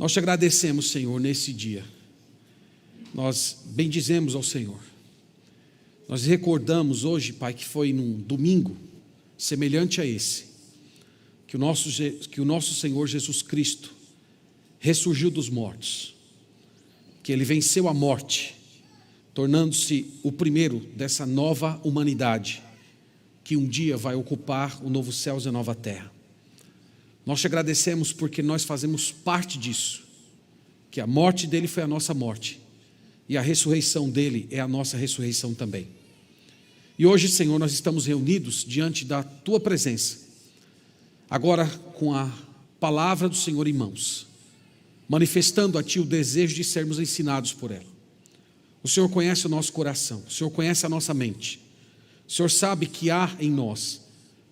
Nós te agradecemos, Senhor, nesse dia. Nós bendizemos ao Senhor. Nós recordamos hoje, Pai, que foi num domingo semelhante a esse, que o nosso Senhor Jesus Cristo ressurgiu dos mortos, que Ele venceu a morte, tornando-se o primeiro dessa nova humanidade, que um dia vai ocupar o novo céus e a nova terra. Nós te agradecemos porque nós fazemos parte disso, que a morte dele foi a nossa morte, e a ressurreição dele é a nossa ressurreição também. E hoje, Senhor, nós estamos reunidos diante da Tua presença, agora com a palavra do Senhor em mãos, manifestando a Ti o desejo de sermos ensinados por ela. O Senhor conhece o nosso coração, o Senhor conhece a nossa mente, o Senhor sabe que há em nós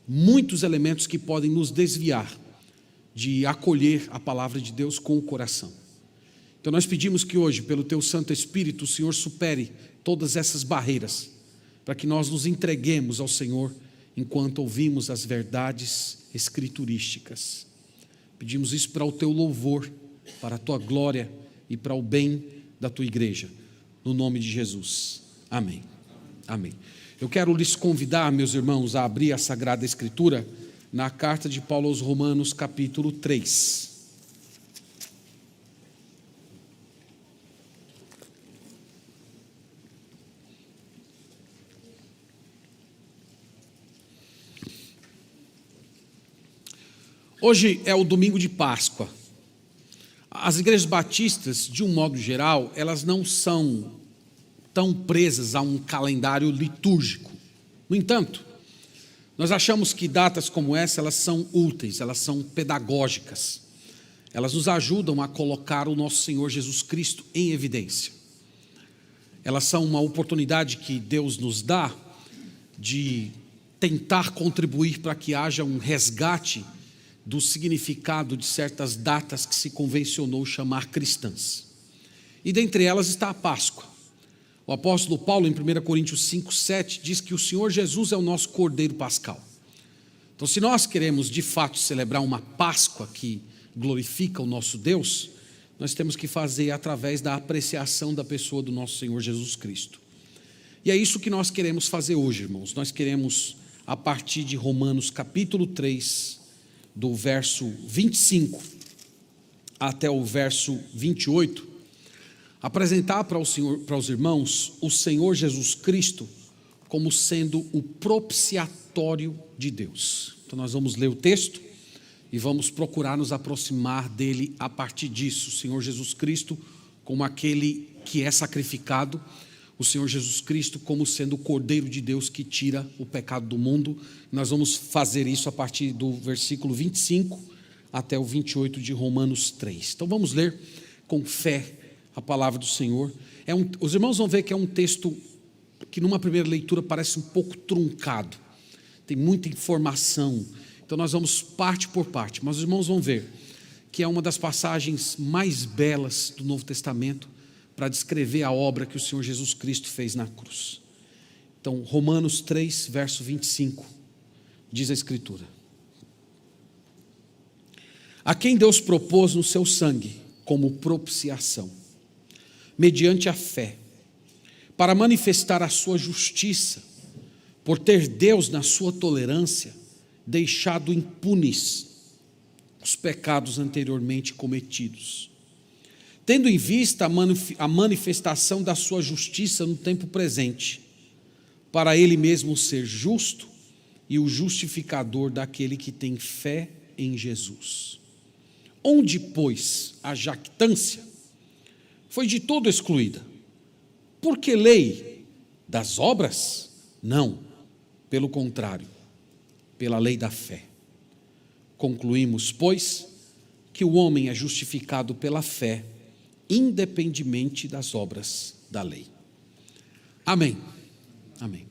muitos elementos que podem nos desviar de acolher a palavra de Deus com o coração. Então nós pedimos que hoje, pelo Teu Santo Espírito, o Senhor supere todas essas barreiras, para que nós nos entreguemos ao Senhor enquanto ouvimos as verdades escriturísticas. Pedimos isso para o Teu louvor, para a Tua glória e para o bem da Tua igreja, no nome de Jesus. Amém. Amém. Eu quero lhes convidar, meus irmãos, a abrir a Sagrada Escritura na carta de Paulo aos Romanos, capítulo 3. Hoje é o domingo de Páscoa. As igrejas batistas, de um modo geral, elas não são tão presas a um calendário litúrgico. No entanto, nós achamos que datas como essa, elas são úteis, elas são pedagógicas. Elas nos ajudam a colocar o nosso Senhor Jesus Cristo em evidência. Elas são uma oportunidade que Deus nos dá de tentar contribuir para que haja um resgate do significado de certas datas que se convencionou chamar cristãs. E dentre elas está a Páscoa. O apóstolo Paulo, em 1 Coríntios 5:7, diz que o Senhor Jesus é o nosso Cordeiro Pascal. Então, se nós queremos de fato celebrar uma Páscoa que glorifica o nosso Deus, nós temos que fazer através da apreciação da pessoa do nosso Senhor Jesus Cristo. E é isso que nós queremos fazer hoje, irmãos. Nós queremos, a partir de Romanos capítulo 3, do verso 25 até o verso 28, apresentar para os irmãos o Senhor Jesus Cristo como sendo o propiciatório de Deus. Então nós vamos ler o texto e vamos procurar nos aproximar dele a partir disso. O Senhor Jesus Cristo como aquele que é sacrificado, o Senhor Jesus Cristo como sendo o Cordeiro de Deus que tira o pecado do mundo. Nós vamos fazer isso a partir do versículo 25 até o 28 de Romanos 3. Então vamos ler com fé a palavra do Senhor. Os irmãos vão ver que é um texto que numa primeira leitura parece um pouco truncado, tem muita informação. Então nós vamos parte por parte, mas os irmãos vão ver que é uma das passagens mais belas do Novo Testamento para descrever a obra que o Senhor Jesus Cristo fez na cruz. Então, Romanos 3, verso 25, diz a Escritura: a quem Deus propôs no seu sangue como propiciação, mediante a fé, para manifestar a sua justiça, por ter Deus, na sua tolerância, deixado impunes os pecados anteriormente cometidos, tendo em vista a manifestação da sua justiça no tempo presente, para Ele mesmo ser justo e o justificador daquele que tem fé em Jesus. Onde, pois, a jactância foi de todo excluída. Por que lei? Das obras? Não, pelo contrário, pela lei da fé. Concluímos, pois, que o homem é justificado pela fé, independentemente das obras da lei. Amém. Amém.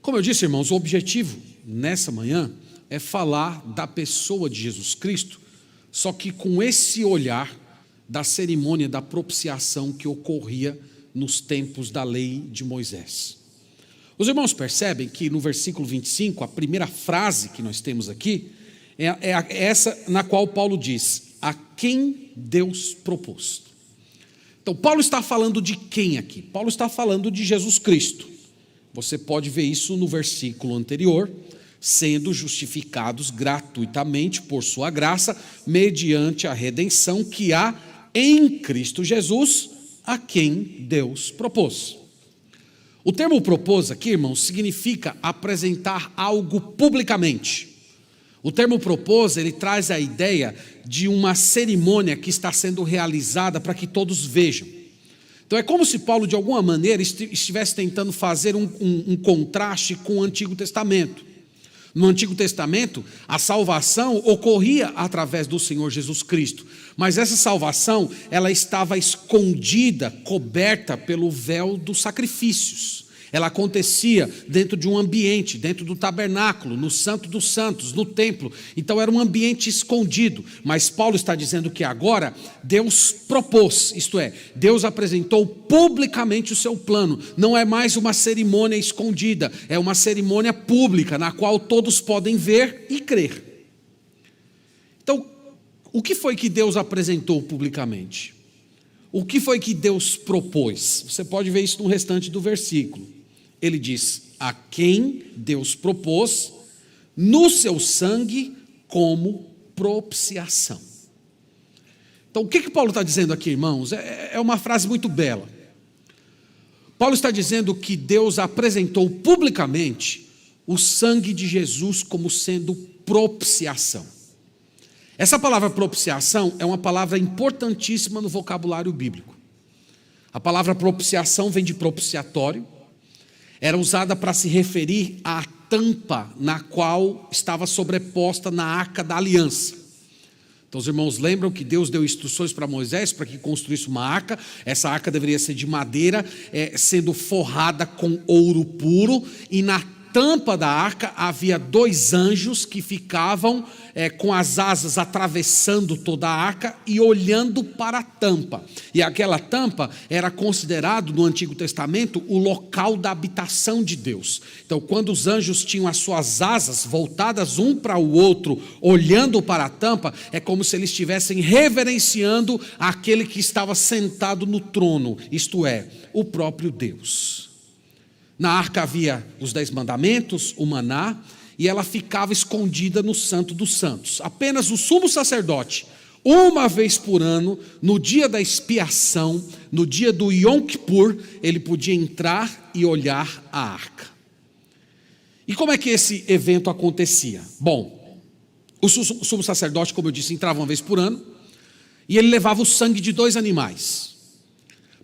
Como eu disse, irmãos, o objetivo nessa manhã é falar da pessoa de Jesus Cristo, só que com esse olhar da cerimônia da propiciação que ocorria nos tempos da lei de Moisés. Os irmãos percebem que no versículo 25, a primeira frase que nós temos aqui é essa na qual Paulo diz: a quem Deus propôs. Então, Paulo está falando de quem aqui? Paulo está falando de Jesus Cristo. Você pode ver isso no versículo anterior, sendo justificados gratuitamente por sua graça, mediante a redenção que há em Cristo Jesus, a quem Deus propôs. O termo propôs aqui, irmãos, significa apresentar algo publicamente. O termo propôs, ele traz a ideia de uma cerimônia que está sendo realizada para que todos vejam. Então é como se Paulo, de alguma maneira, estivesse tentando fazer um contraste com o Antigo Testamento. No Antigo Testamento, a salvação ocorria através do Senhor Jesus Cristo, mas essa salvação, ela estava escondida, coberta pelo véu dos sacrifícios. Ela acontecia dentro de um ambiente, dentro do tabernáculo, no Santo dos Santos, no templo. Então era um ambiente escondido. Mas Paulo está dizendo que agora Deus propôs, isto é, Deus apresentou publicamente o seu plano. Não é mais uma cerimônia escondida, é uma cerimônia pública, na qual todos podem ver e crer. Então, o que foi que Deus apresentou publicamente? O que foi que Deus propôs? Você pode ver isso no restante do versículo. Ele diz, a quem Deus propôs no seu sangue como propiciação. Então, o que Paulo está dizendo aqui, irmãos? É uma frase muito bela. Paulo está dizendo que Deus apresentou publicamente o sangue de Jesus como sendo propiciação. Essa palavra propiciação é uma palavra importantíssima no vocabulário bíblico. A palavra propiciação vem de propiciatório. Era usada para se referir à tampa na qual estava sobreposta na arca da aliança. Então os irmãos lembram que Deus deu instruções para Moisés para que construísse uma arca. Essa arca deveria ser de madeira, sendo forrada com ouro puro, e na tampa da arca havia 2 anjos que ficavam com as asas atravessando toda a arca e olhando para a tampa. E aquela tampa era considerado no Antigo Testamento o local da habitação de Deus. Então, quando os anjos tinham as suas asas voltadas um para o outro, olhando para a tampa, é como se eles estivessem reverenciando aquele que estava sentado no trono, isto é, o próprio Deus. Na arca havia os 10 mandamentos, o maná, e ela ficava escondida no Santo dos Santos. Apenas o sumo sacerdote, uma vez por ano, no dia da expiação, no dia do Yom Kippur, ele podia entrar e olhar a arca. E como é que esse evento acontecia? Bom, o sumo sacerdote, como eu disse, entrava uma vez por ano, e ele levava o sangue de 2 animais.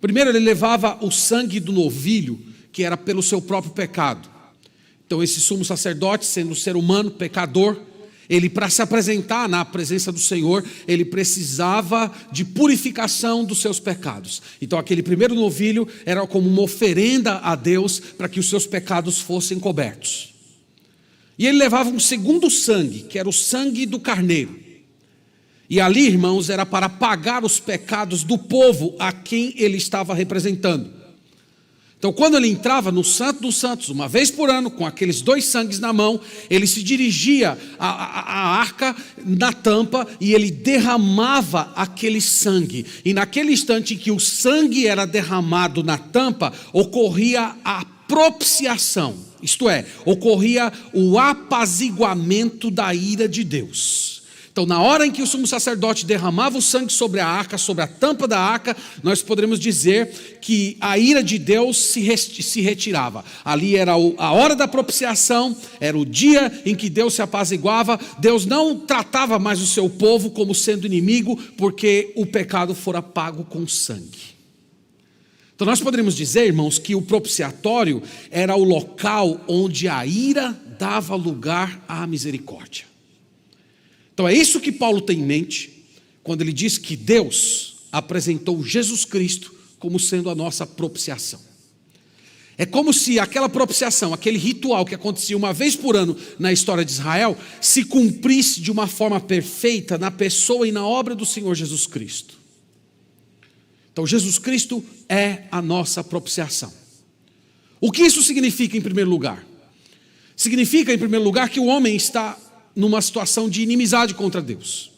Primeiro ele levava o sangue do novilho, que era pelo seu próprio pecado. Então esse sumo sacerdote, sendo um ser humano, pecador, ele, para se apresentar na presença do Senhor, ele precisava de purificação dos seus pecados. Então aquele primeiro novilho era como uma oferenda a Deus para que os seus pecados fossem cobertos. E ele levava um segundo sangue, que era o sangue do carneiro. E ali, irmãos, era para pagar os pecados do povo a quem ele estava representando. Então, quando ele entrava no Santo dos Santos, uma vez por ano, com aqueles 2 sangues na mão, ele se dirigia à arca na tampa e ele derramava aquele sangue. E naquele instante em que o sangue era derramado na tampa, ocorria a propiciação, isto é, ocorria o apaziguamento da ira de Deus. Então, na hora em que o sumo sacerdote derramava o sangue sobre a arca, sobre a tampa da arca, nós poderíamos dizer que a ira de Deus se retirava. Ali era a hora da propiciação, era o dia em que Deus se apaziguava. Deus não tratava mais o seu povo como sendo inimigo, porque o pecado fora pago com sangue. Então nós poderíamos dizer, irmãos, que o propiciatório era o local onde a ira dava lugar à misericórdia. Então é isso que Paulo tem em mente quando ele diz que Deus apresentou Jesus Cristo como sendo a nossa propiciação. É como se aquela propiciação, aquele ritual que acontecia uma vez por ano na história de Israel, se cumprisse de uma forma perfeita na pessoa e na obra do Senhor Jesus Cristo. Então Jesus Cristo é a nossa propiciação. O que isso significa em primeiro lugar? Significa em primeiro lugar que o homem está numa situação de inimizade contra Deus.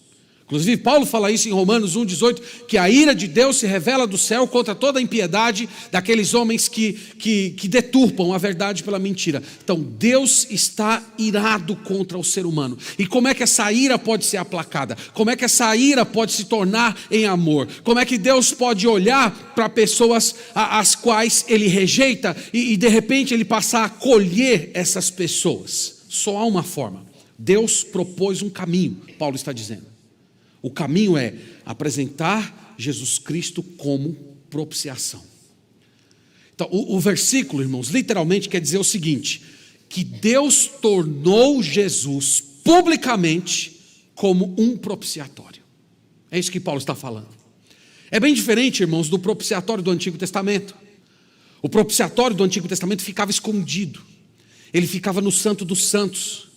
Inclusive, Paulo fala isso em Romanos 1,18, que a ira de Deus se revela do céu contra toda a impiedade daqueles homens que deturpam a verdade pela mentira. Então, Deus está irado contra o ser humano. E como é que essa ira pode ser aplacada? Como é que essa ira pode se tornar em amor? Como é que Deus pode olhar para pessoas as quais Ele rejeita e de repente Ele passar a acolher essas pessoas? Só há uma forma. Deus propôs um caminho, Paulo está dizendo. O caminho é apresentar Jesus Cristo como propiciação. Então, o versículo, irmãos, literalmente quer dizer o seguinte: que Deus tornou Jesus publicamente como um propiciatório. É isso que Paulo está falando. É bem diferente, irmãos, do propiciatório do Antigo Testamento. O propiciatório do Antigo Testamento ficava escondido. Ele ficava no Santo dos Santos.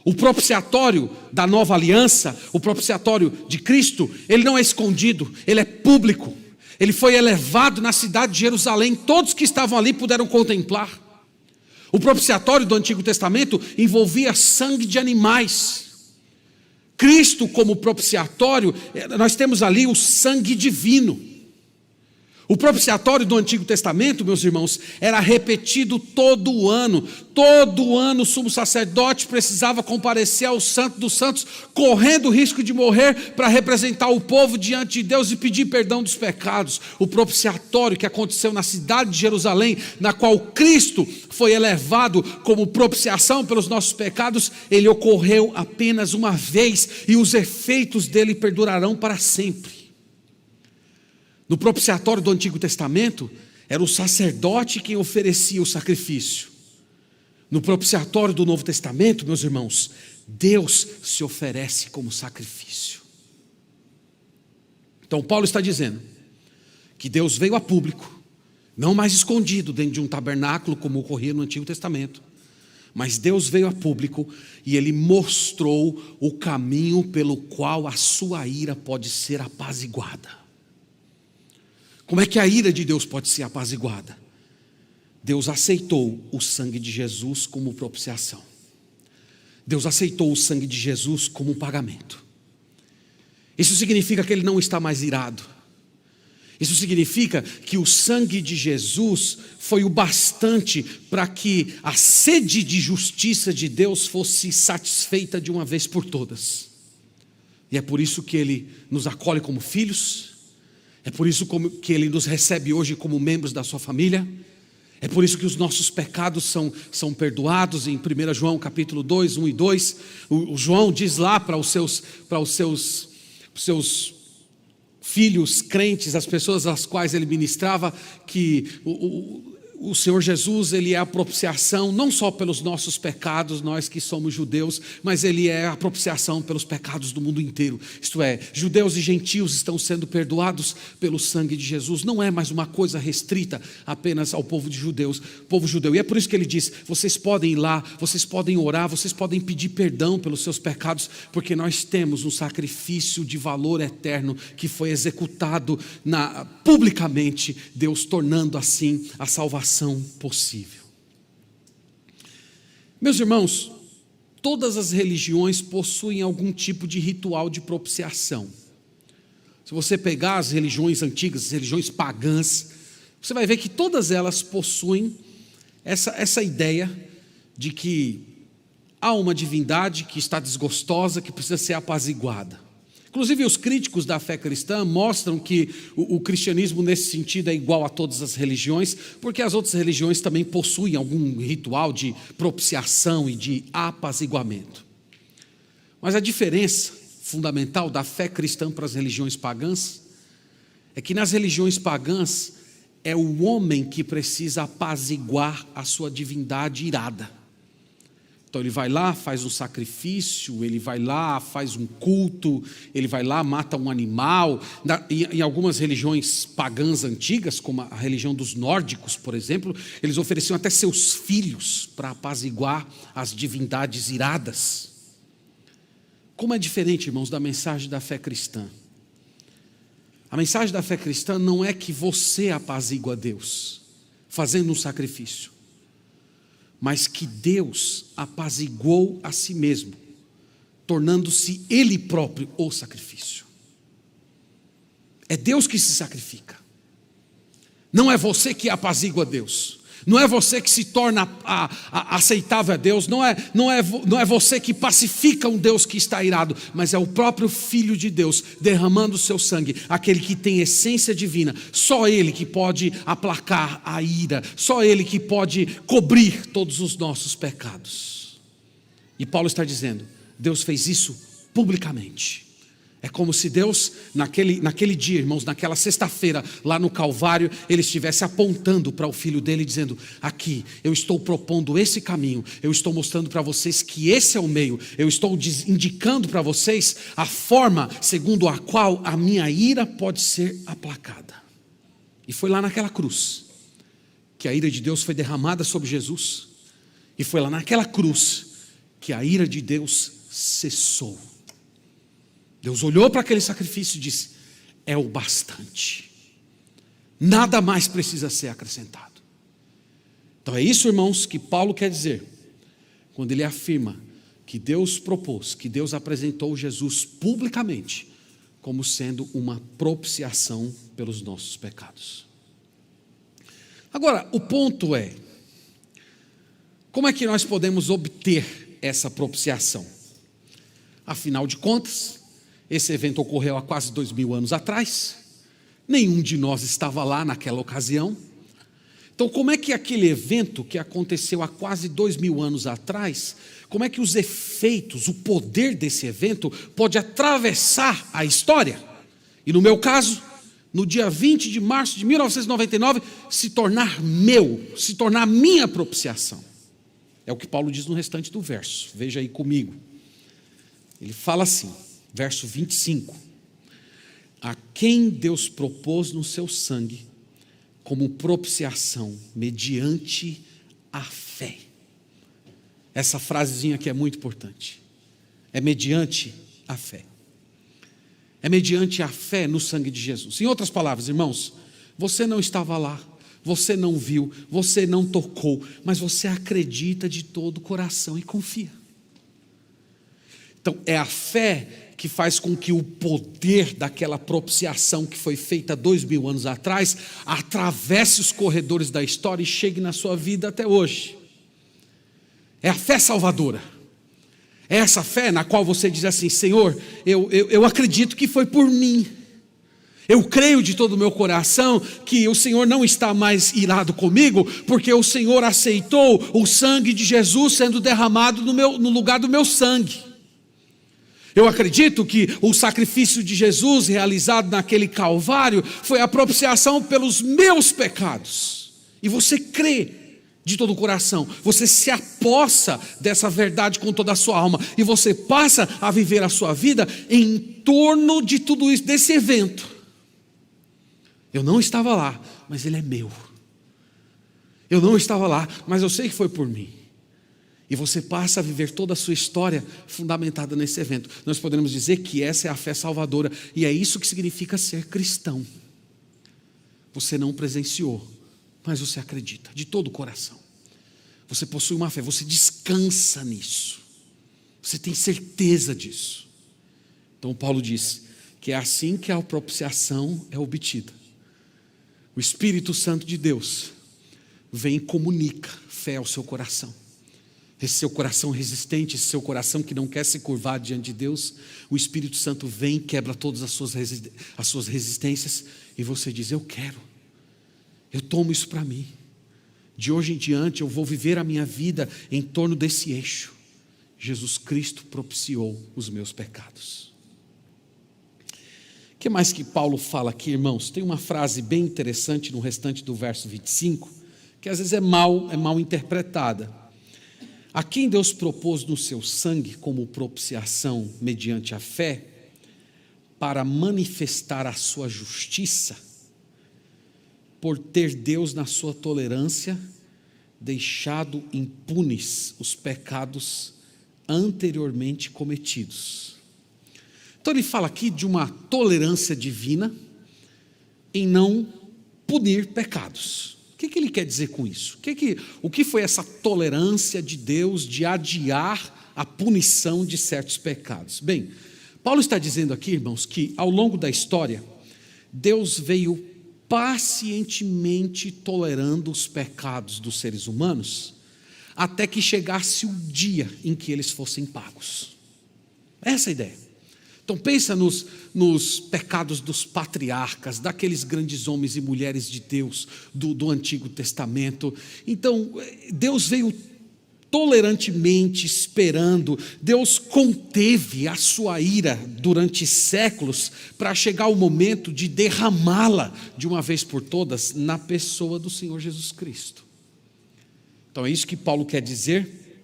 O propiciatório da nova aliança, o propiciatório de Cristo, ele não é escondido, ele é público. Ele foi elevado na cidade de Jerusalém, todos que estavam ali puderam contemplar. O propiciatório do Antigo Testamento envolvia sangue de animais. Cristo como propiciatório, nós temos ali o sangue divino. O propiciatório do Antigo Testamento, meus irmãos, era repetido todo ano. Todo ano o sumo sacerdote precisava comparecer ao Santo dos Santos, correndo o risco de morrer para representar o povo diante de Deus e pedir perdão dos pecados. O propiciatório que aconteceu na cidade de Jerusalém, na qual Cristo foi elevado como propiciação pelos nossos pecados, ele ocorreu apenas uma vez e os efeitos dele perdurarão para sempre. No propiciatório do Antigo Testamento, era o sacerdote quem oferecia o sacrifício. No propiciatório do Novo Testamento, meus irmãos, Deus se oferece como sacrifício. Então Paulo está dizendo que Deus veio a público, não mais escondido dentro de um tabernáculo como ocorria no Antigo Testamento, mas Deus veio a público e Ele mostrou o caminho pelo qual a sua ira pode ser apaziguada. Como é que a ira de Deus pode ser apaziguada? Deus aceitou o sangue de Jesus como propiciação. Deus aceitou o sangue de Jesus como pagamento. Isso significa que Ele não está mais irado. Isso significa que o sangue de Jesus foi o bastante para que a sede de justiça de Deus fosse satisfeita de uma vez por todas. E é por isso que Ele nos acolhe como filhos. É por isso que Ele nos recebe hoje como membros da sua família. É por isso que os nossos pecados são perdoados. Em 1 João capítulo 2, 1 e 2, o João diz lá para os seus filhos crentes, as pessoas às quais ele ministrava, que o Senhor Jesus, Ele é a propiciação, não só pelos nossos pecados, nós que somos judeus, mas Ele é a propiciação pelos pecados do mundo inteiro. Isto é, judeus e gentios estão sendo perdoados pelo sangue de Jesus. Não é mais uma coisa restrita apenas ao povo judeu. E é por isso que Ele diz, vocês podem ir lá, vocês podem orar, vocês podem pedir perdão pelos seus pecados, porque nós temos um sacrifício de valor eterno que foi executado publicamente, Deus tornando assim a salvação possível. Meus irmãos, todas as religiões possuem algum tipo de ritual de propiciação. Se você pegar as religiões antigas, as religiões pagãs, você vai ver que todas elas possuem essa ideia de que há uma divindade que está desgostosa, que precisa ser apaziguada. Inclusive os críticos da fé cristã mostram que o cristianismo nesse sentido é igual a todas as religiões, porque as outras religiões também possuem algum ritual de propiciação e de apaziguamento. Mas a diferença fundamental da fé cristã para as religiões pagãs é que nas religiões pagãs é o homem que precisa apaziguar a sua divindade irada. Então ele vai lá, faz um sacrifício, ele vai lá, faz um culto, ele vai lá, mata um animal. Em algumas religiões pagãs antigas, como a religião dos nórdicos, por exemplo, eles ofereciam até seus filhos para apaziguar as divindades iradas. Como é diferente, irmãos, da mensagem da fé cristã. A mensagem da fé cristã não é que você apazigua Deus, fazendo um sacrifício, mas que Deus apaziguou a si mesmo, tornando-se Ele próprio o sacrifício. É Deus que se sacrifica. Não é você que apazigua Deus. Não é você que se torna aceitável a Deus. Não é você que pacifica um Deus que está irado. Mas é o próprio Filho de Deus derramando o seu sangue. Aquele que tem essência divina. Só Ele que pode aplacar a ira. Só Ele que pode cobrir todos os nossos pecados. E Paulo está dizendo, Deus fez isso publicamente. É como se Deus, naquele dia, irmãos, naquela sexta-feira, lá no Calvário, Ele estivesse apontando para o Filho dele, dizendo, aqui, eu estou propondo esse caminho, eu estou mostrando para vocês que esse é o meio, eu estou indicando para vocês a forma segundo a qual a minha ira pode ser aplacada. E foi lá naquela cruz, que a ira de Deus foi derramada sobre Jesus, e foi lá naquela cruz, que a ira de Deus cessou. Deus olhou para aquele sacrifício e disse, é o bastante. Nada mais precisa ser acrescentado. Então é isso, irmãos, que Paulo quer dizer, quando ele afirma que Deus propôs, que Deus apresentou Jesus publicamente, como sendo uma propiciação pelos nossos pecados. Agora, o ponto é, como é que nós podemos obter essa propiciação? Afinal de contas, esse evento ocorreu há quase 2000 anos atrás. Nenhum de nós estava lá naquela ocasião. Então, como é que aquele evento que aconteceu há quase 2000 anos atrás, como é que os efeitos, o poder desse evento pode atravessar a história? E no meu caso, no dia 20 de março de 1999, se tornar minha propiciação. É o que Paulo diz no restante do verso. Veja aí comigo. Ele fala assim, verso 25, a quem Deus propôs no seu sangue como propiciação mediante a fé. Essa frasezinha aqui é muito importante. É mediante a fé. É mediante a fé no sangue de Jesus. Em outras palavras, irmãos, você não estava lá, você não viu, você não tocou, mas você acredita de todo o coração e confia. Então, é a fé que faz com que o poder daquela propiciação que foi feita 2000 anos atrás, atravesse os corredores da história e chegue na sua vida até hoje. É a fé salvadora. É essa fé na qual você diz assim, Senhor, eu acredito que foi por mim. Eu creio de todo o meu coração que o Senhor não está mais irado comigo, porque o Senhor aceitou o sangue de Jesus sendo derramado no lugar do meu sangue. Eu acredito que o sacrifício de Jesus realizado naquele Calvário foi a propiciação pelos meus pecados. E você crê de todo o coração, você se apossa dessa verdade com toda a sua alma e você passa a viver a sua vida em torno de tudo isso, desse evento. Eu não estava lá, mas ele é meu. Eu não estava lá, mas eu sei que foi por mim. E você passa a viver toda a sua história fundamentada nesse evento. Nós podemos dizer que essa é a fé salvadora. E é isso que significa ser cristão. Você não presenciou, mas você acredita de todo o coração. Você possui uma fé, você descansa nisso. Você tem certeza disso. Então Paulo diz que é assim que a propiciação é obtida. O Espírito Santo de Deus vem e comunica fé ao seu coração. Esse seu coração resistente, esse seu coração que não quer se curvar diante de Deus, o Espírito Santo vem, quebra todas as suas resistências e você diz, eu quero, eu tomo isso para mim. De hoje em diante eu vou viver a minha vida em torno desse eixo. Jesus Cristo propiciou os meus pecados. O que mais que Paulo fala aqui, irmãos? Tem uma frase bem interessante no restante do verso 25, que às vezes é mal interpretada. A quem Deus propôs no seu sangue como propiciação mediante a fé, para manifestar a sua justiça, por ter Deus na sua tolerância deixado impunes os pecados anteriormente cometidos. Então ele fala aqui de uma tolerância divina em não punir pecados. O que ele quer dizer com isso? O que foi essa tolerância de Deus de adiar a punição de certos pecados. Bem, Paulo está dizendo aqui, irmãos, que ao longo da história, Deus veio pacientemente tolerando os pecados dos seres humanos, até que chegasse o dia em que eles fossem pagos. Essa é a ideia. Então pensa nos pecados dos patriarcas, daqueles grandes homens e mulheres de Deus do Antigo Testamento. Então Deus veio tolerantemente esperando, Deus conteve a sua ira durante séculos para chegar o momento de derramá-la de uma vez por todas na pessoa do Senhor Jesus Cristo. Então é isso que Paulo quer dizer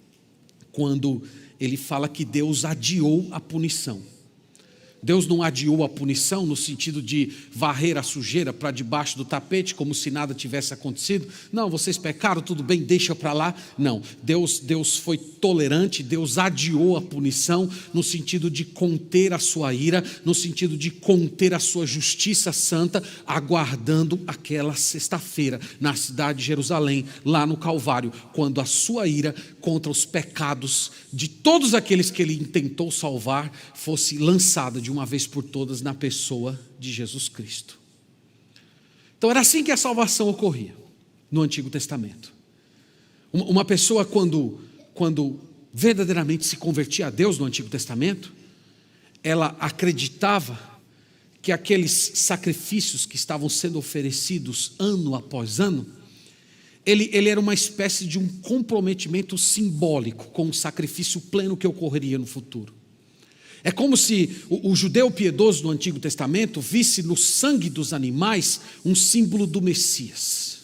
quando ele fala que Deus adiou a punição. Deus não adiou a punição no sentido de varrer a sujeira para debaixo do tapete, como se nada tivesse acontecido. Não, vocês pecaram, tudo bem, deixa para lá. Não, Deus foi tolerante, Deus adiou a punição no sentido de conter a sua ira, no sentido de conter a sua justiça santa, aguardando aquela sexta-feira na cidade de Jerusalém, lá no Calvário, quando a sua ira contra os pecados de todos aqueles que ele intentou salvar fosse lançada de uma vez por todas na pessoa de Jesus Cristo. Então era assim que a salvação ocorria no Antigo Testamento. Uma pessoa quando verdadeiramente se convertia a Deus no Antigo Testamento, ela acreditava que aqueles sacrifícios que estavam sendo oferecidos ano após ano, ele era uma espécie de um comprometimento simbólico com o sacrifício pleno que ocorreria no futuro. É como se o judeu piedoso do Antigo Testamento visse no sangue dos animais um símbolo do Messias.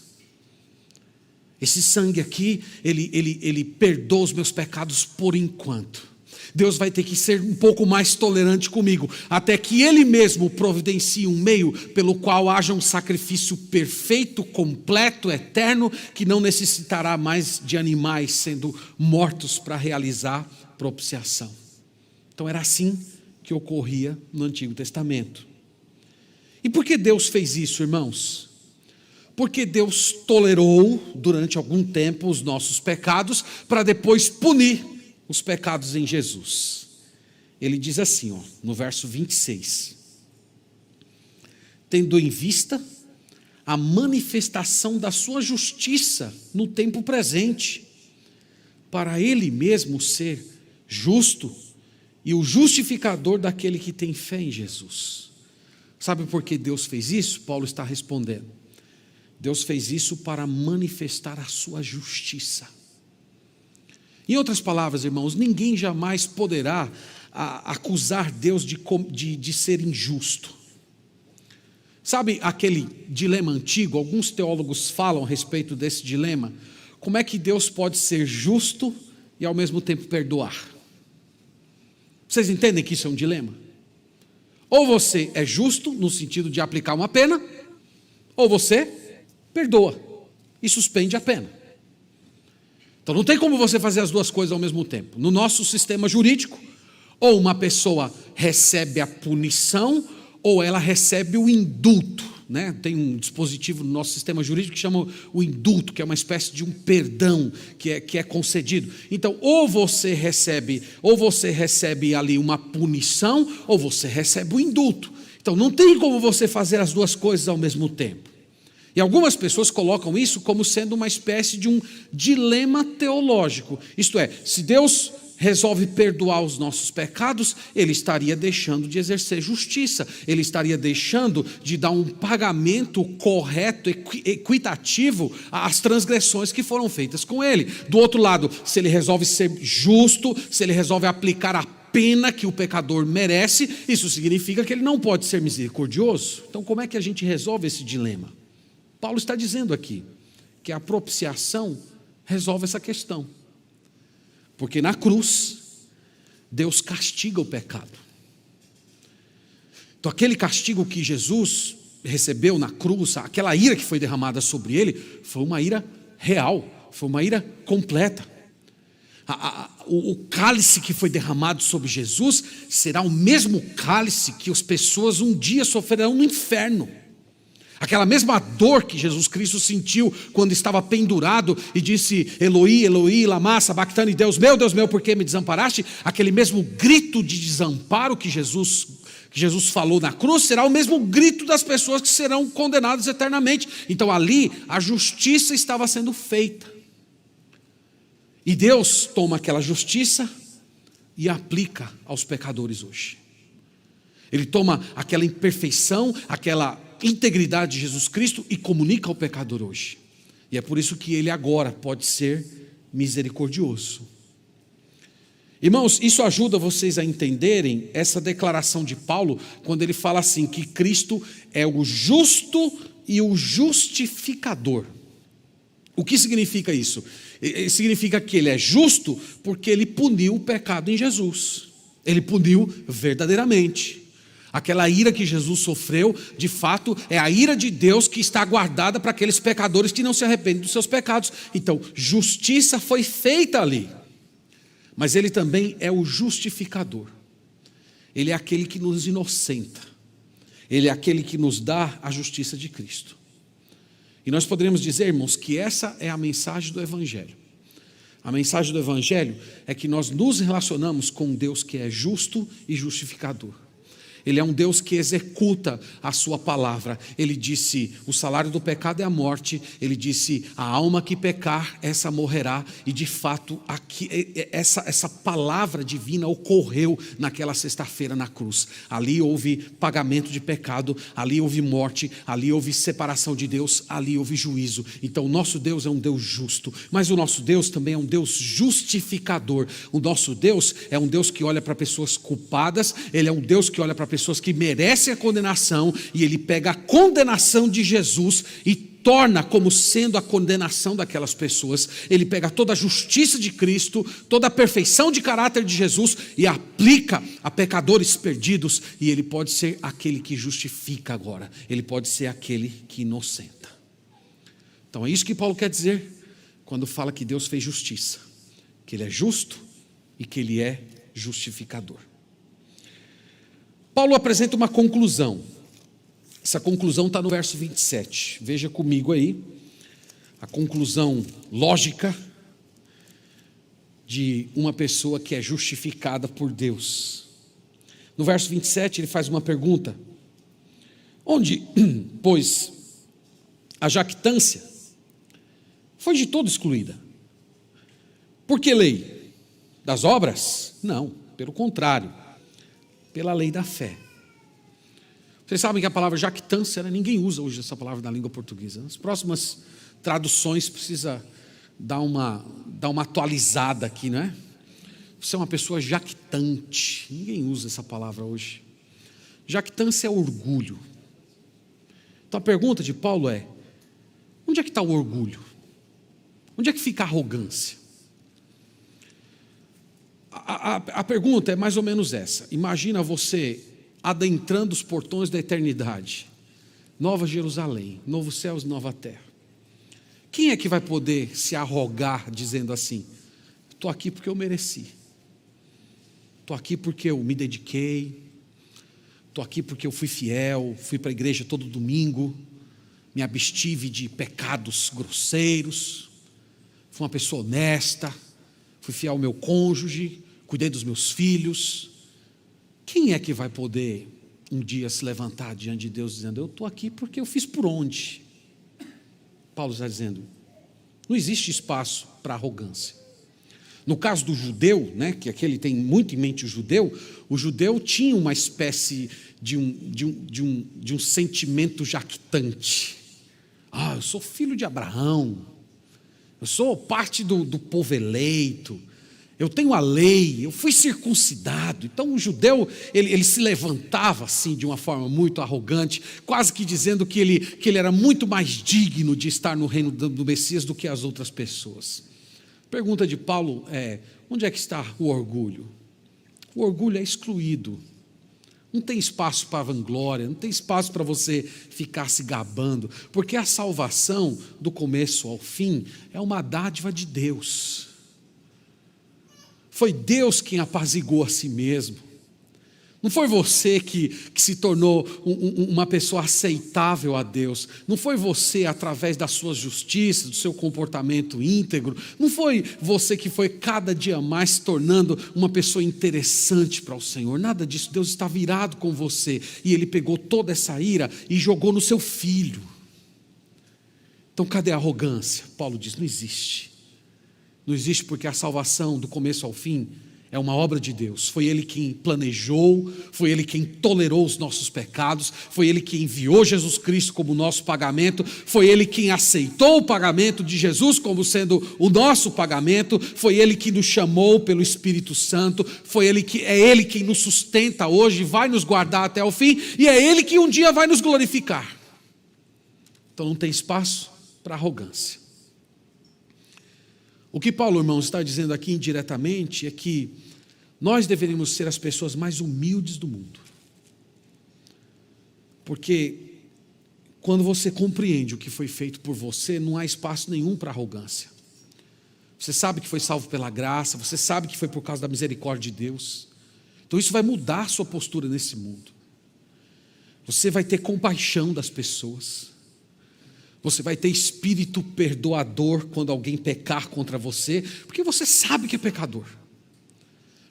Esse sangue aqui, ele perdoa os meus pecados por enquanto. Deus vai ter que ser um pouco mais tolerante comigo, até que Ele mesmo providencie um meio pelo qual haja um sacrifício perfeito, completo, eterno, que não necessitará mais de animais sendo mortos para realizar propiciação. Então era assim que ocorria no Antigo Testamento. E por que Deus fez isso, irmãos? Porque Deus tolerou durante algum tempo os nossos pecados para depois punir os pecados em Jesus. Ele diz assim, no verso 26. Tendo em vista a manifestação da sua justiça no tempo presente, para Ele mesmo ser justo e o justificador daquele que tem fé em Jesus. Sabe por que Deus fez isso? Paulo está respondendo. Deus fez isso para manifestar a sua justiça. Em outras palavras, irmãos, ninguém jamais poderá acusar Deus de ser injusto. Sabe aquele dilema antigo? Alguns teólogos falam a respeito desse dilema. Como é que Deus pode ser justo e ao mesmo tempo perdoar? Vocês entendem que isso é um dilema? Ou você é justo no sentido de aplicar uma pena, ou você perdoa e suspende a pena. Então não tem como você fazer as duas coisas ao mesmo tempo. No nosso sistema jurídico, ou uma pessoa recebe a punição, ou ela recebe o indulto. Tem um dispositivo no nosso sistema jurídico que chama o indulto, que é uma espécie de um perdão que é concedido. Então, ou você recebe ali uma punição, ou você recebe o indulto. Então, não tem como você fazer as duas coisas ao mesmo tempo. E algumas pessoas colocam isso como sendo uma espécie de um dilema teológico. Isto é, se Deus resolve perdoar os nossos pecados, Ele estaria deixando de exercer justiça, Ele estaria deixando de dar um pagamento correto, equitativo às transgressões que foram feitas com Ele. Do outro lado, se Ele resolve ser justo, se Ele resolve aplicar a pena que o pecador merece, isso significa que Ele não pode ser misericordioso. Então como é que a gente resolve esse dilema? Paulo está dizendo aqui que a propiciação resolve essa questão. Porque na cruz, Deus castiga o pecado. Então aquele castigo que Jesus recebeu na cruz, aquela ira que foi derramada sobre ele, foi uma ira real, foi uma ira completa. O cálice que foi derramado sobre Jesus será o mesmo cálice que as pessoas um dia sofrerão no inferno. Aquela mesma dor que Jesus Cristo sentiu quando estava pendurado e disse: Eloi, Eloi, lama sabachthani, Deus meu, por que me desamparaste? Aquele mesmo grito de desamparo que Jesus falou na cruz será o mesmo grito das pessoas que serão condenadas eternamente. Então ali a justiça estava sendo feita. E Deus toma aquela justiça e aplica aos pecadores hoje. Ele toma aquela imperfeição, aquela integridade de Jesus Cristo e comunica ao pecador hoje. E é por isso que ele agora pode ser misericordioso. Irmãos, isso ajuda vocês a entenderem essa declaração de Paulo, quando ele fala assim, que Cristo é o justo e o justificador. O que significa isso? Significa que ele é justo porque ele puniu o pecado em Jesus. Ele puniu verdadeiramente. Aquela ira que Jesus sofreu, de fato, é a ira de Deus que está guardada para aqueles pecadores que não se arrependem dos seus pecados. Então, justiça foi feita ali. Mas ele também é o justificador. Ele é aquele que nos inocenta. Ele é aquele que nos dá a justiça de Cristo. E nós poderíamos dizer, irmãos, que essa é a mensagem do Evangelho. A mensagem do Evangelho é que nós nos relacionamos com um Deus que é justo e justificador. Ele é um Deus que executa a sua palavra. Ele disse, o salário do pecado é a morte. Ele disse, a alma que pecar, essa morrerá. E de fato, essa palavra divina ocorreu naquela sexta-feira na cruz. Ali houve pagamento de pecado, ali houve morte, ali houve separação de Deus, ali houve juízo. Então o nosso Deus é um Deus justo, mas o nosso Deus também é um Deus justificador. O nosso Deus é um Deus que olha para pessoas culpadas, Ele é um Deus que olha para pessoas que merecem a condenação, e Ele pega a condenação de Jesus e torna como sendo a condenação daquelas pessoas. Ele pega toda a justiça de Cristo, toda a perfeição de caráter de Jesus e aplica a pecadores perdidos, e Ele pode ser aquele que justifica agora, Ele pode ser aquele que inocenta. Então é isso que Paulo quer dizer quando fala que Deus fez justiça, que Ele é justo e que Ele é justificador. Paulo apresenta uma conclusão. Essa conclusão está no verso 27. Veja comigo aí, a conclusão lógica de uma pessoa que é justificada por Deus. No verso 27 ele faz uma pergunta: onde, pois, a jactância foi de todo excluída? Por que lei? Das obras? Não, pelo contrário, pela lei da fé. Vocês sabem que a palavra jactância, né? Ninguém usa hoje essa palavra na língua portuguesa. Nas próximas traduções precisa dar uma atualizada aqui, não é? Você é uma pessoa jactante. Ninguém usa essa palavra hoje. Jactância é orgulho. Então a pergunta de Paulo é: onde é que está o orgulho? Onde é que fica a arrogância? A pergunta é mais ou menos essa. Imagina você adentrando os portões da eternidade, Nova Jerusalém, novo céus e nova terra. Quem é que vai poder se arrogar dizendo assim: estou aqui porque eu mereci, estou aqui porque eu me dediquei, estou aqui porque eu fui fiel, fui para a igreja todo domingo, me abstive de pecados grosseiros, fui uma pessoa honesta, fui fiel ao meu cônjuge, cuidei dos meus filhos. Quem é que vai poder um dia se levantar diante de Deus dizendo: eu estou aqui porque eu fiz por onde? Paulo está dizendo, não existe espaço para arrogância. No caso do judeu, né, que aqui ele tem muito em mente o judeu tinha uma espécie de um sentimento jactante. Eu sou filho de Abraão, eu sou parte do povo eleito, eu tenho a lei, eu fui circuncidado. Então o judeu, ele se levantava assim de uma forma muito arrogante, quase que dizendo que ele era muito mais digno de estar no reino do Messias do que as outras pessoas. A pergunta de Paulo é: onde é que está o orgulho? O orgulho é excluído. Não tem espaço para vanglória, não tem espaço para você ficar se gabando, porque a salvação, do começo ao fim, é uma dádiva de Deus. Foi Deus quem apaziguou a si mesmo. Não foi você que se tornou uma pessoa aceitável a Deus. Não foi você, através da sua justiça, do seu comportamento íntegro. Não foi você que foi cada dia mais se tornando uma pessoa interessante para o Senhor. Nada disso. Deus está virado com você. E Ele pegou toda essa ira e jogou no seu filho. Então cadê a arrogância? Paulo diz, não existe. Não existe porque a salvação, do começo ao fim, é uma obra de Deus. Foi Ele quem planejou, foi Ele quem tolerou os nossos pecados, foi Ele quem enviou Jesus Cristo como nosso pagamento, foi Ele quem aceitou o pagamento de Jesus como sendo o nosso pagamento, foi Ele que nos chamou pelo Espírito Santo, é Ele quem nos sustenta hoje, vai nos guardar até o fim, e é Ele que um dia vai nos glorificar. Então não tem espaço para arrogância. O que Paulo, irmãos, está dizendo aqui indiretamente é que nós deveríamos ser as pessoas mais humildes do mundo. Porque quando você compreende o que foi feito por você, não há espaço nenhum para arrogância. Você sabe que foi salvo pela graça, você sabe que foi por causa da misericórdia de Deus. Então isso vai mudar a sua postura nesse mundo. Você vai ter compaixão das pessoas. Você vai ter espírito perdoador quando alguém pecar contra você, porque você sabe que é pecador.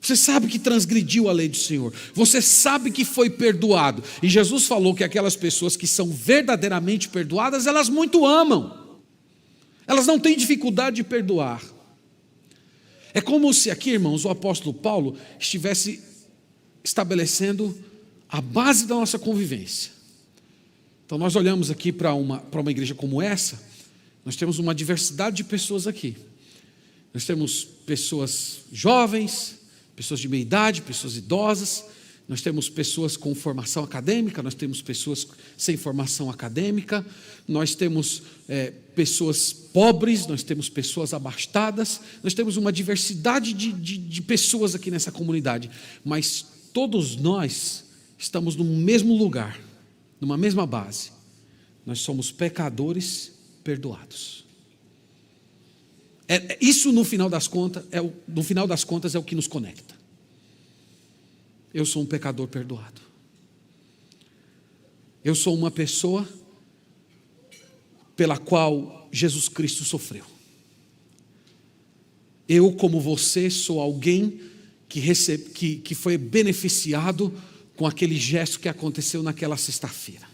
Você sabe que transgrediu a lei do Senhor. Você sabe que foi perdoado. E Jesus falou que aquelas pessoas que são verdadeiramente perdoadas, elas muito amam. Elas não têm dificuldade de perdoar. É como se aqui, irmãos, o apóstolo Paulo estivesse estabelecendo a base da nossa convivência. Então nós olhamos aqui para uma igreja como essa, nós temos uma diversidade de pessoas aqui. Nós temos pessoas jovens, pessoas de meia idade, pessoas idosas, nós temos pessoas com formação acadêmica, nós temos pessoas sem formação acadêmica, nós temos pessoas pobres, nós temos pessoas abastadas, nós temos uma diversidade de pessoas aqui nessa comunidade, mas todos nós estamos no mesmo lugar, numa mesma base. Nós somos pecadores perdoados. Isso no final das contas é o que nos conecta. Eu sou um pecador perdoado. Eu sou uma pessoa pela qual Jesus Cristo sofreu. Eu, como você, sou alguém que foi beneficiado com aquele gesto que aconteceu naquela sexta-feira.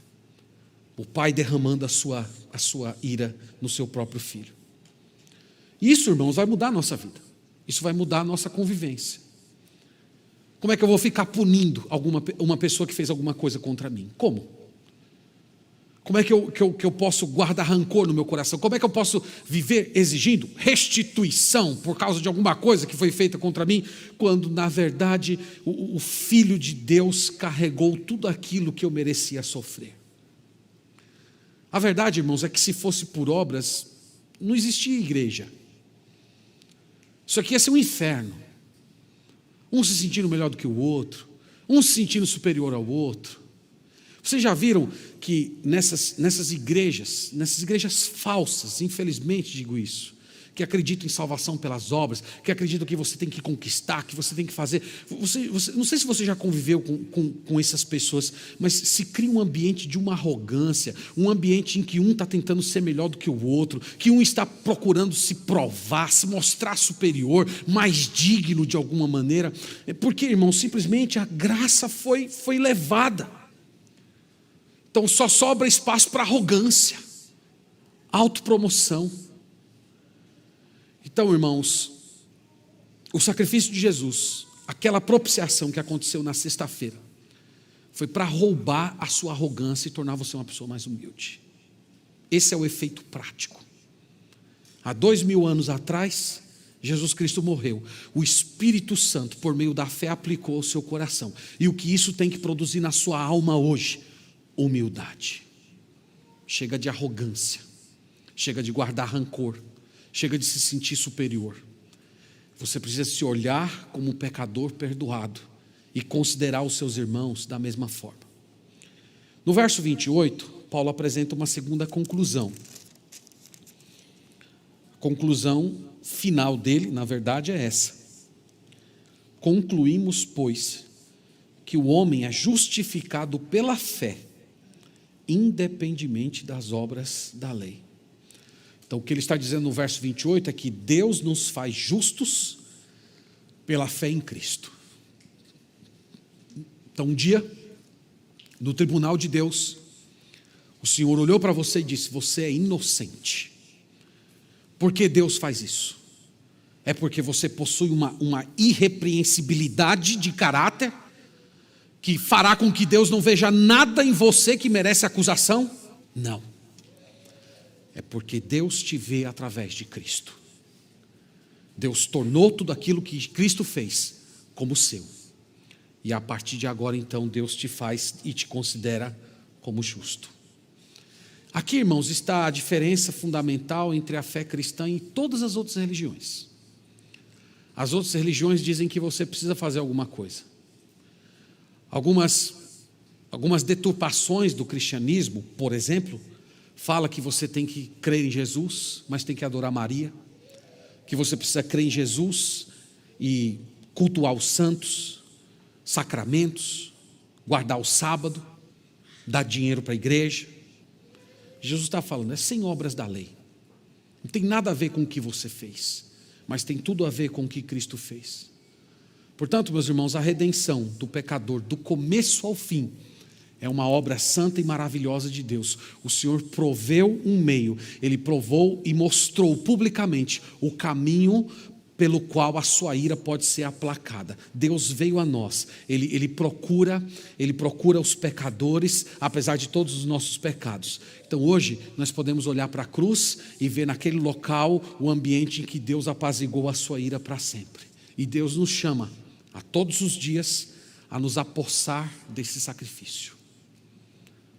O pai derramando a sua ira no seu próprio filho. Isso, irmãos, vai mudar a nossa vida. Isso vai mudar a nossa convivência. Como é que eu vou ficar punindo uma pessoa que fez alguma coisa contra mim? Como? Como é que eu posso guardar rancor no meu coração? Como é que eu posso viver exigindo restituição por causa de alguma coisa que foi feita contra mim, quando na verdade o Filho de Deus carregou tudo aquilo que eu merecia sofrer? A verdade, irmãos, é que se fosse por obras, não existia igreja. Isso aqui ia ser um inferno. Um se sentindo melhor do que o outro, um se sentindo superior ao outro. Vocês já viram que nessas igrejas falsas, infelizmente digo isso, que acreditam em salvação pelas obras, que acreditam que você tem que conquistar, que você tem que fazer. Não sei se você já conviveu com essas pessoas, mas se cria um ambiente de uma arrogância, um ambiente em que um está tentando ser melhor do que o outro, que um está procurando se provar, se mostrar superior, mais digno de alguma maneira. Porque, irmão, simplesmente a graça foi levada. Então só sobra espaço para arrogância, autopromoção. Então, irmãos, o sacrifício de Jesus, aquela propiciação que aconteceu na sexta-feira, foi para roubar a sua arrogância e tornar você uma pessoa mais humilde. Esse é o efeito prático. Há 2000 anos atrás, Jesus Cristo morreu. O Espírito Santo, por meio da fé, aplicou ao seu coração. E o que isso tem que produzir na sua alma hoje? Humildade. Chega de arrogância. Chega de guardar rancor. Chega de se sentir superior. Você precisa se olhar como um pecador perdoado e considerar os seus irmãos da mesma forma. No verso 28, Paulo apresenta uma segunda conclusão. A conclusão final dele, na verdade, é essa. Concluímos, pois, que o homem é justificado pela fé, independentemente das obras da lei. Então, o que ele está dizendo no verso 28 é que Deus nos faz justos pela fé em Cristo. Então, um dia, no tribunal de Deus, o Senhor olhou para você e disse: você é inocente. Por que Deus faz isso? É porque você possui uma irrepreensibilidade de caráter que fará com que Deus não veja nada em você que merece acusação? Não. É porque Deus te vê através de Cristo. Deus tornou tudo aquilo que Cristo fez como seu. E a partir de agora, então, Deus te faz e te considera como justo. Aqui, irmãos, está a diferença fundamental entre a fé cristã e todas as outras religiões. As outras religiões dizem que você precisa fazer alguma coisa. Algumas deturpações do cristianismo, por exemplo, fala que você tem que crer em Jesus, mas tem que adorar Maria, que você precisa crer em Jesus e cultuar os santos, sacramentos, guardar o sábado, dar dinheiro para a igreja. Jesus está falando, é sem obras da lei. Não tem nada a ver com o que você fez, mas tem tudo a ver com o que Cristo fez. Portanto, meus irmãos, a redenção do pecador, do começo ao fim, é uma obra santa e maravilhosa de Deus. O Senhor proveu um meio, Ele provou e mostrou publicamente o caminho pelo qual a sua ira pode ser aplacada. Deus veio a nós, Ele procura os pecadores, apesar de todos os nossos pecados. Então hoje nós podemos olhar para a cruz e ver naquele local o ambiente em que Deus apaziguou a sua ira para sempre. E Deus nos chama a todos os dias a nos apossar desse sacrifício.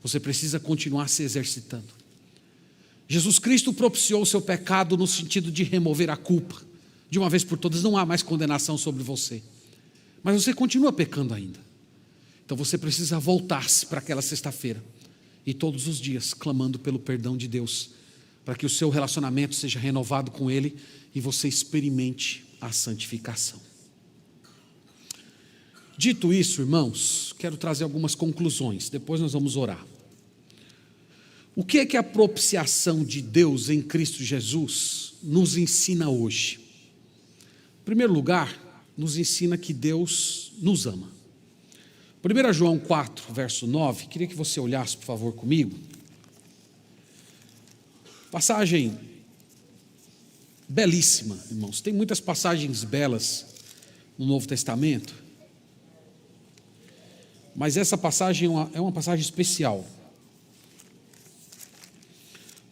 Você precisa continuar se exercitando. Jesus Cristo propiciou o seu pecado no sentido de remover a culpa. De uma vez por todas, não há mais condenação sobre você. Mas você continua pecando ainda. Então você precisa voltar-se para aquela sexta-feira. E todos os dias, clamando pelo perdão de Deus. Para que o seu relacionamento seja renovado com Ele. E você experimente a santificação. Dito isso, irmãos, quero trazer algumas conclusões. Depois nós vamos orar. O que é que a propiciação de Deus em Cristo Jesus nos ensina hoje? Em primeiro lugar, nos ensina que Deus nos ama. 1 João 4, verso 9, queria que você olhasse, por favor, comigo. Passagem belíssima, irmãos. Tem muitas passagens belas no Novo Testamento, mas essa passagem é uma passagem especial.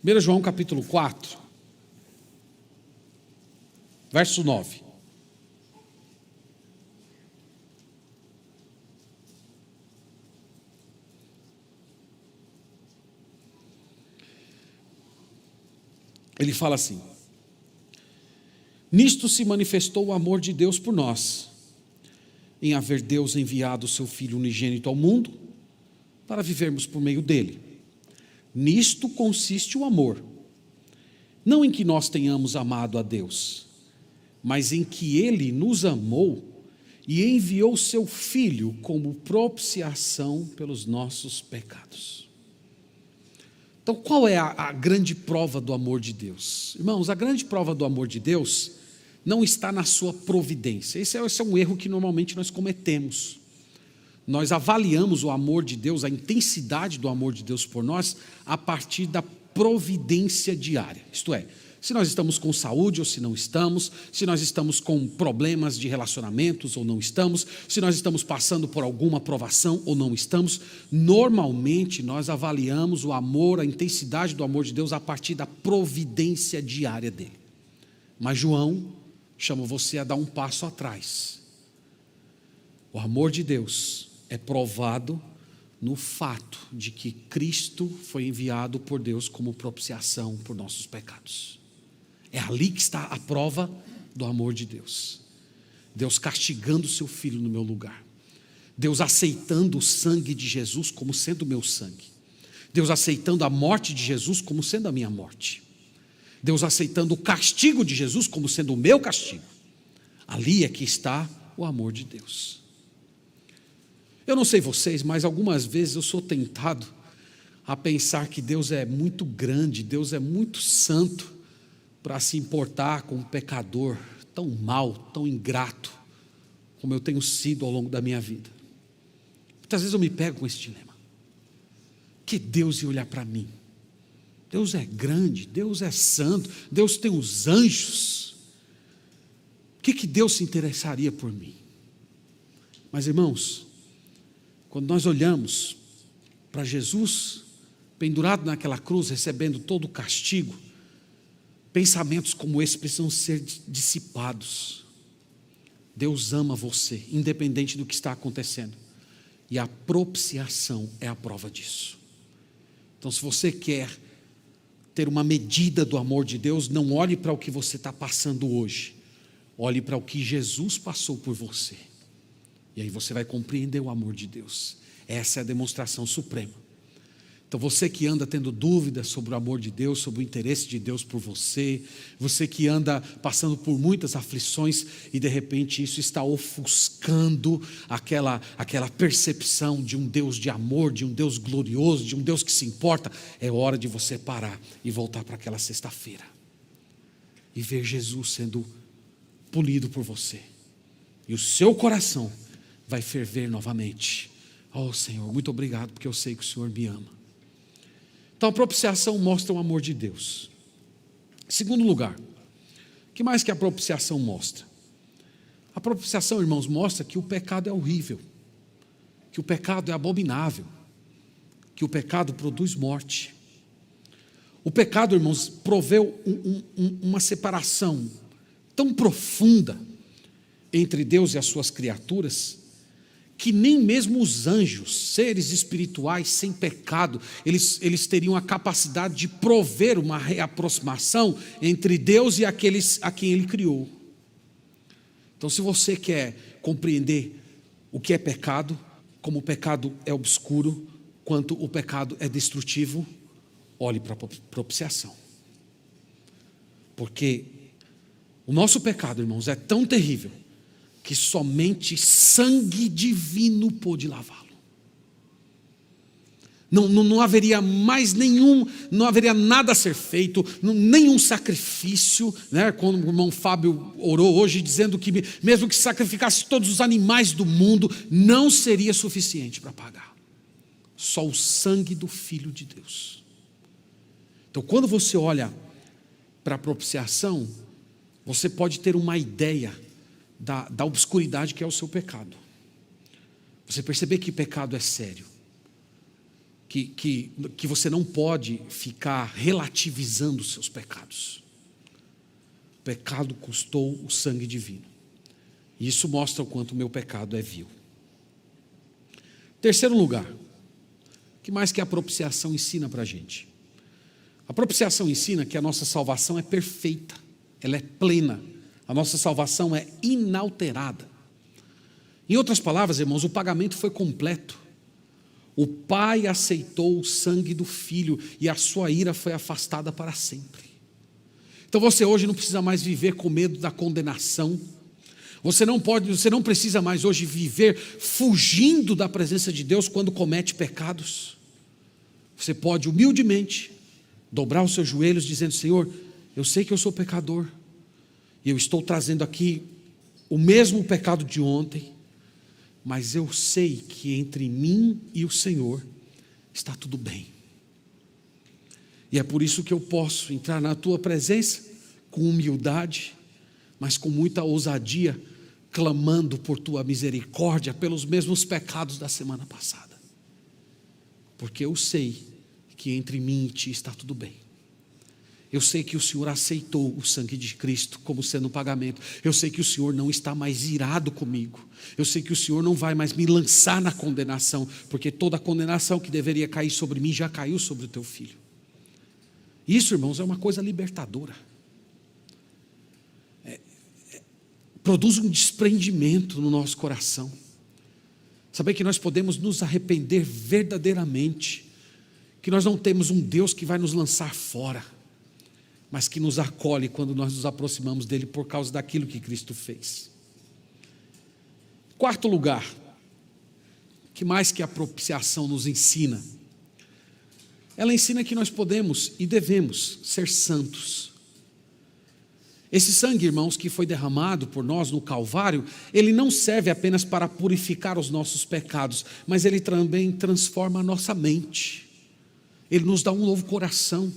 1 João capítulo 4, verso 9. Ele fala assim: nisto se manifestou o amor de Deus por nós, em haver Deus enviado o seu Filho unigênito ao mundo, para vivermos por meio dele. Nisto consiste o amor, não em que nós tenhamos amado a Deus, mas em que Ele nos amou e enviou seu Filho como propiciação pelos nossos pecados. Então, qual é a grande prova do amor de Deus? Irmãos, a grande prova do amor de Deus não está na sua providência. Esse é um erro que normalmente nós cometemos. Nós avaliamos o amor de Deus, a intensidade do amor de Deus por nós, a partir da providência diária. Isto é, se nós estamos com saúde ou se não estamos, se nós estamos com problemas de relacionamentos ou não estamos, se nós estamos passando por alguma provação ou não estamos, normalmente nós avaliamos o amor, a intensidade do amor de Deus a partir da providência diária dele. Mas João chama você a dar um passo atrás. O amor de Deus é provado no fato de que Cristo foi enviado por Deus como propiciação por nossos pecados. É ali que está a prova do amor de Deus. Deus castigando o seu Filho no meu lugar. Deus aceitando o sangue de Jesus como sendo o meu sangue. Deus aceitando a morte de Jesus como sendo a minha morte. Deus aceitando o castigo de Jesus como sendo o meu castigo. Ali é que está o amor de Deus. Eu não sei vocês, mas algumas vezes eu sou tentado a pensar que Deus é muito grande, Deus é muito santo para se importar com um pecador tão mau, tão ingrato, como eu tenho sido ao longo da minha vida. Muitas vezes eu me pego com esse dilema. Que Deus ia olhar para mim? Deus é grande, Deus é santo, Deus tem os anjos. O que Deus se interessaria por mim? Mas, irmãos, quando nós olhamos para Jesus pendurado naquela cruz, recebendo todo o castigo, pensamentos como esse precisam ser dissipados. Deus ama você, independente do que está acontecendo. E a propiciação é a prova disso. Então, se você quer ter uma medida do amor de Deus, não olhe para o que você está passando hoje. Olhe para o que Jesus passou por você. E aí você vai compreender o amor de Deus. Essa é a demonstração suprema. Então você que anda tendo dúvidas sobre o amor de Deus, sobre o interesse de Deus por você, você que anda passando por muitas aflições e de repente isso está ofuscando aquela percepção de um Deus de amor, de um Deus glorioso, de um Deus que se importa, é hora de você parar e voltar para aquela sexta-feira e ver Jesus sendo polido por você. E o seu coração vai ferver novamente. Oh Senhor, muito obrigado porque eu sei que o Senhor me ama. Então a propiciação mostra o amor de Deus. Segundo lugar, o que mais que a propiciação mostra? A propiciação, irmãos, mostra que o pecado é horrível, que o pecado é abominável, que o pecado produz morte. O pecado, irmãos, proveu uma separação tão profunda entre Deus e as suas criaturas, que nem mesmo os anjos, seres espirituais sem pecado, eles teriam a capacidade de prover uma reaproximação entre Deus e aqueles a quem Ele criou. Então, se você quer compreender o que é pecado, como o pecado é obscuro, quanto o pecado é destrutivo, olhe para a propiciação. Porque o nosso pecado, irmãos, é tão terrível que somente sangue divino pôde lavá-lo. Não haveria mais nenhum, não haveria nada a ser feito, nenhum sacrifício, né? Quando o irmão Fábio orou hoje dizendo que mesmo que sacrificasse todos os animais do mundo, não seria suficiente para pagar. Só o sangue do Filho de Deus. Então, quando você olha para a propiciação, você pode ter uma ideia da obscuridade que é o seu pecado. Você perceber que pecado é sério. Que você não pode ficar relativizando os seus pecados. O pecado custou o sangue divino. E isso mostra o quanto o meu pecado é vil. Terceiro lugar, o que mais que a propiciação ensina para a gente? A propiciação ensina que a nossa salvação é perfeita, ela é plena. A nossa salvação é inalterada. Em outras palavras, irmãos, o pagamento foi completo. O Pai aceitou o sangue do Filho e a sua ira foi afastada para sempre. Então você hoje não precisa mais viver com medo da condenação. Você não precisa mais hoje viver fugindo da presença de Deus quando comete pecados. Você pode humildemente dobrar os seus joelhos dizendo: Senhor, eu sei que eu sou pecador. E eu estou trazendo aqui o mesmo pecado de ontem, mas eu sei que entre mim e o Senhor está tudo bem. E é por isso que eu posso entrar na tua presença com humildade, mas com muita ousadia, clamando por tua misericórdia pelos mesmos pecados da semana passada. Porque eu sei que entre mim e ti está tudo bem. Eu sei que o Senhor aceitou o sangue de Cristo como sendo um pagamento. Eu sei que o Senhor não está mais irado comigo. Eu sei que o Senhor não vai mais me lançar na condenação, porque toda a condenação que deveria cair sobre mim já caiu sobre o teu filho. Isso, irmãos, é uma coisa libertadora. Produz um desprendimento no nosso coração. Saber que nós podemos nos arrepender verdadeiramente, que nós não temos um Deus que vai nos lançar fora, mas que nos acolhe quando nós nos aproximamos dele por causa daquilo que Cristo fez. Quarto lugar, o que mais que a propiciação nos ensina? Ela ensina que nós podemos e devemos ser santos. Esse sangue, irmãos, que foi derramado por nós no Calvário, ele não serve apenas para purificar os nossos pecados, mas ele também transforma a nossa mente. Ele nos dá um novo coração.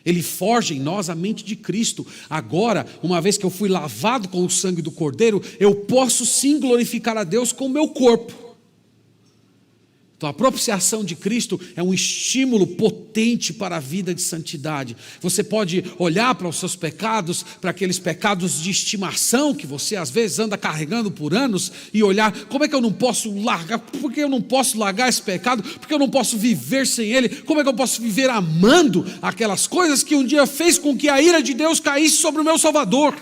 Ele forja em nós a mente de Cristo. Agora, uma vez que eu fui lavado com o sangue do Cordeiro, eu posso sim glorificar a Deus com o meu corpo. Então a propiciação de Cristo é um estímulo potente para a vida de santidade. Você pode olhar para os seus pecados, para aqueles pecados de estimação que você às vezes anda carregando por anos e olhar, como é que eu não posso largar? Por que eu não posso largar esse pecado? Por que eu não posso viver sem ele? Como é que eu posso viver amando aquelas coisas que um dia fez com que a ira de Deus caísse sobre o meu Salvador?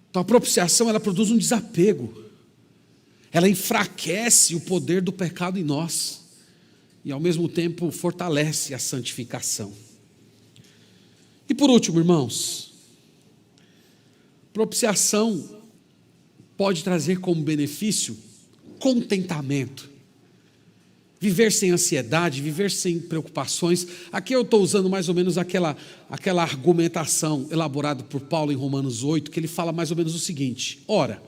Então a propiciação, ela produz um desapego. Ela enfraquece o poder do pecado em nós e ao mesmo tempo fortalece a santificação. E por último, irmãos, propiciação pode trazer como benefício contentamento. Viver sem ansiedade, viver sem preocupações. Aqui eu estou usando mais ou menos aquela argumentação elaborada por Paulo em Romanos 8, que ele fala mais ou menos o seguinte: ora,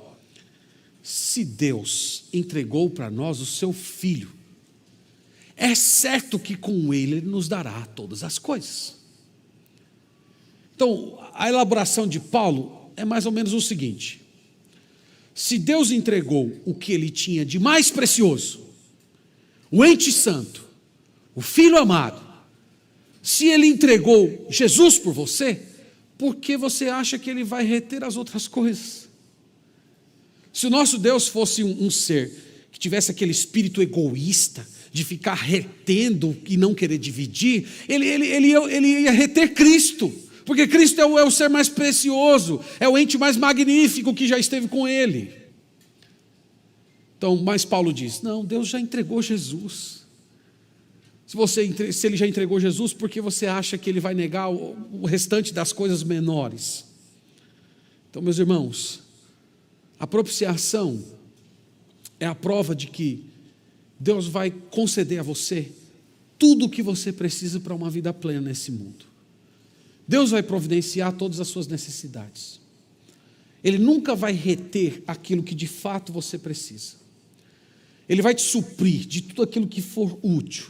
se Deus entregou para nós o seu Filho, é certo que com Ele nos dará todas as coisas. Então, a elaboração de Paulo é mais ou menos o seguinte: se Deus entregou o que Ele tinha de mais precioso, o ente santo, o Filho amado, se Ele entregou Jesus por você, por que você acha que Ele vai reter as outras coisas? Se o nosso Deus fosse um ser que tivesse aquele espírito egoísta, de ficar retendo e não querer dividir, ele ia reter Cristo, porque Cristo é o ser mais precioso, é o ente mais magnífico que já esteve com Ele. Então, mas Paulo diz, não, Deus já entregou Jesus. Se Ele já entregou Jesus, por que você acha que Ele vai negar o restante das coisas menores? Então, meus irmãos, a propiciação é a prova de que Deus vai conceder a você tudo o que você precisa para uma vida plena nesse mundo. Deus vai providenciar todas as suas necessidades. Ele nunca vai reter aquilo que de fato você precisa. Ele vai te suprir de tudo aquilo que for útil,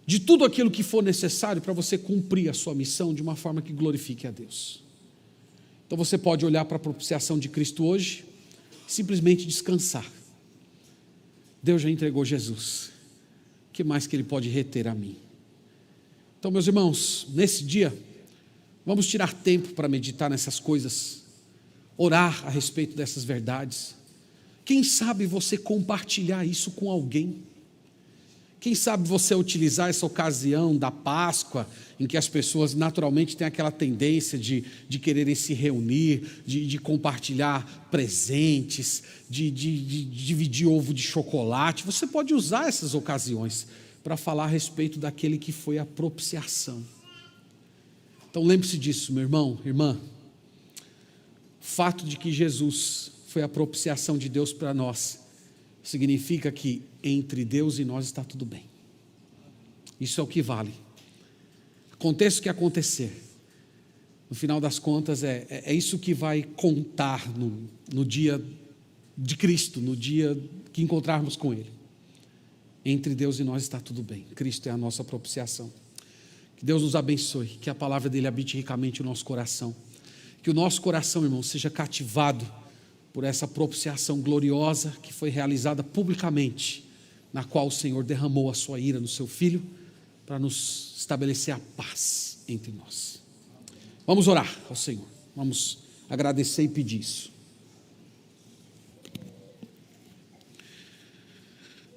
de tudo aquilo que for necessário para você cumprir a sua missão de uma forma que glorifique a Deus. Então você pode olhar para a propiciação de Cristo hoje, simplesmente descansar. Deus já entregou Jesus. O que mais que Ele pode reter a mim? Então, meus irmãos, nesse dia, vamos tirar tempo para meditar nessas coisas, orar a respeito dessas verdades. Quem sabe você compartilhar isso com alguém? Quem sabe você utilizar essa ocasião da Páscoa, em que as pessoas naturalmente têm aquela tendência de quererem se reunir, de compartilhar presentes, de dividir ovo de chocolate. Você pode usar essas ocasiões para falar a respeito daquele que foi a propiciação. Então lembre-se disso, meu irmão, irmã. O fato de que Jesus foi a propiciação de Deus para nós significa que entre Deus e nós está tudo bem. Isso é o que vale. Aconteça o que acontecer, no final das contas é isso que vai contar no dia de Cristo, no dia que encontrarmos com Ele. Entre Deus e nós está tudo bem. Cristo é a nossa propiciação. Que Deus nos abençoe, que a palavra dEle habite ricamente o nosso coração. Que o nosso coração, irmão, seja cativado por essa propiciação gloriosa que foi realizada publicamente, na qual o Senhor derramou a sua ira no seu Filho, para nos estabelecer a paz entre nós. Vamos orar ao Senhor, vamos agradecer e pedir isso.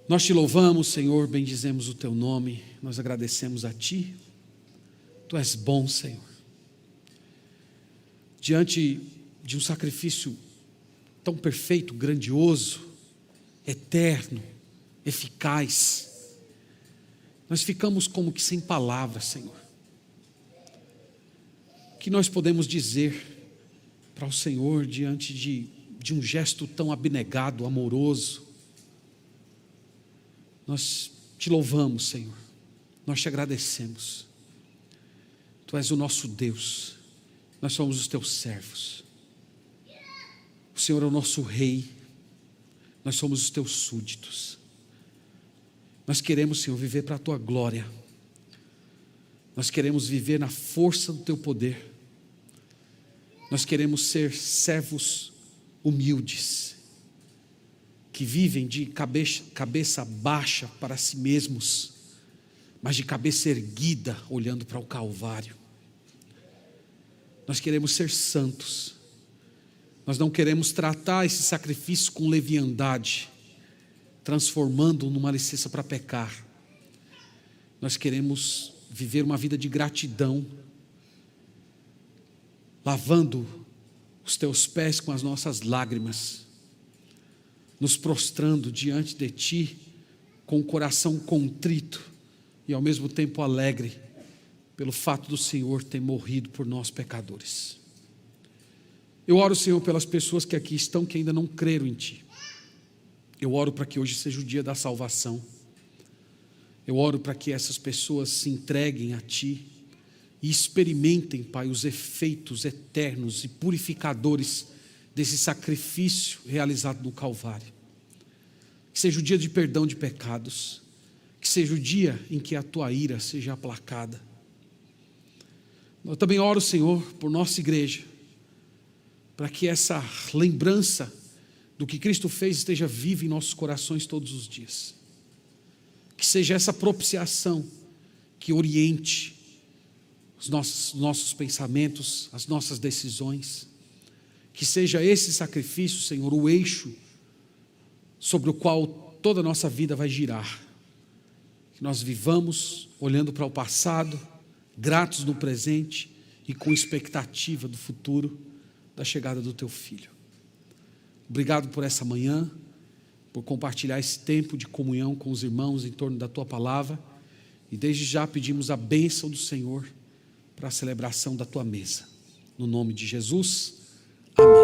Nós te louvamos, Senhor, bendizemos o teu nome, nós agradecemos a ti, tu és bom, Senhor. Diante de um sacrifício tão perfeito, grandioso, eterno, eficaz, nós ficamos como que sem palavras, Senhor. O que nós podemos dizer para o Senhor diante de um gesto tão abnegado, amoroso. Nós te louvamos, Senhor, nós te agradecemos. Tu és o nosso Deus, nós somos os teus servos. O Senhor é o nosso Rei, nós somos os teus súditos. Nós queremos, Senhor, viver para a tua glória. Nós queremos viver na força do teu poder. Nós queremos ser servos humildes, que vivem de cabeça baixa para si mesmos, mas de cabeça erguida, olhando para o Calvário. Nós queremos ser santos. Nós não queremos tratar esse sacrifício com leviandade, transformando-o numa licença para pecar. Nós queremos viver uma vida de gratidão, lavando os teus pés com as nossas lágrimas, nos prostrando diante de ti com o coração contrito e ao mesmo tempo alegre pelo fato do Senhor ter morrido por nós pecadores. Eu oro, Senhor, pelas pessoas que aqui estão, que ainda não creram em ti. Eu oro para que hoje seja o dia da salvação. Eu oro para que essas pessoas se entreguem a ti e experimentem, Pai, os efeitos eternos e purificadores desse sacrifício realizado no Calvário. Que seja o dia de perdão de pecados, que seja o dia em que a tua ira seja aplacada. Eu também oro, Senhor, por nossa igreja, para que essa lembrança do que Cristo fez esteja viva em nossos corações todos os dias. Que seja essa propiciação que oriente os nossos pensamentos, as nossas decisões. Que seja esse sacrifício, Senhor, o eixo sobre o qual toda a nossa vida vai girar. Que nós vivamos olhando para o passado, gratos no presente e com expectativa do futuro, da chegada do teu Filho. Obrigado por essa manhã, por compartilhar esse tempo de comunhão com os irmãos em torno da tua palavra, e desde já pedimos a bênção do Senhor para a celebração da tua mesa. No nome de Jesus, amém.